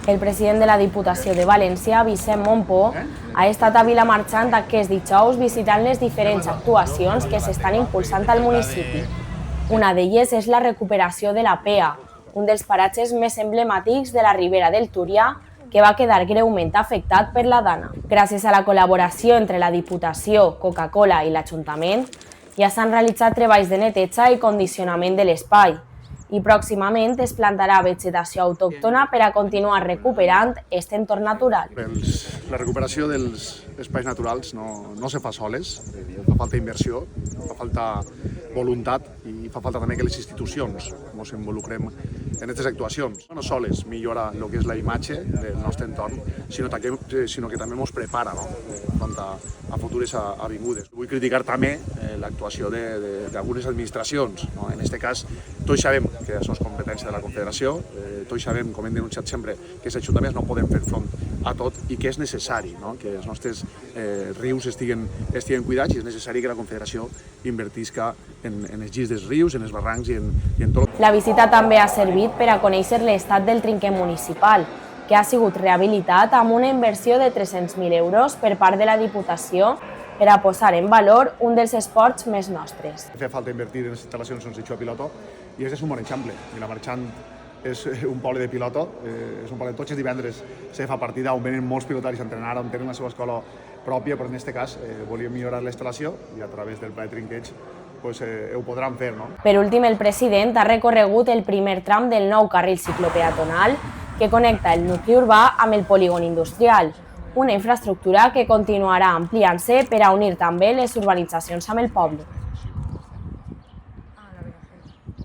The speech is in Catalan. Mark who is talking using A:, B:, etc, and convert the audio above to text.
A: El president de la Diputació de València, Vicent Mompó, ha estat a Vilamarxant aquest dijous visitant les diferents actuacions que s'estan impulsant al municipi. Una d'elles és la recuperació de la Pea, un dels paratges més emblemàtics de la Ribera del Túria, que va quedar greument afectat per la dana. Gràcies a la col·laboració entre la Diputació, Coca-Cola i l'Ajuntament, ja s'han realitzat treballs de neteja i condicionament de l'espai, i pròximament es plantarà vegetació autòctona per a continuar recuperant aquest entorn natural.
B: La recuperació dels espais naturals no se fa soles, fa falta inversió, fa falta voluntat i fa falta també que les institucions ens involucrem en aquestes actuacions. No soles millora el que és la imatge del nostre entorn, sinó que també ens prepara a futures avingudes. Vull criticar també l'actuació d'algunes administracions. En aquest cas, tots sabem que això és competència de la Confederació, tots sabem, com hem denunciat sempre, que els ajuntaments no poden fer front a tot i que és necessari que els nostres rius estiguen cuidats i és necessari que la Confederació invertisca en els girs dels rius, en els barrancs i en tot.
A: La visita també ha servit per a conèixer l'estat del trinquet municipal, que ha sigut rehabilitat amb una inversió de 300.000 euros per part de la Diputació per a posar en valor un dels esports més nostres.
B: Fa falta invertir en les instal·lacions on se juga pilota i aquest és un bon exemple. Vilamarxant és un poble de pilota, és un poble de tots els divendres se fa partida on venen molts pilotaris a entrenar, on tenen la seva escola pròpia, però en aquest cas volíem millorar la instal·lació i a través del pla de trinquets ho podran fer.
A: Per últim, el president ha recorregut el primer tram del nou carril ciclopeatonal que connecta el nucli urbà amb el polígon industrial, una infraestructura que continuarà ampliant-se per a unir també les urbanitzacions amb el poble.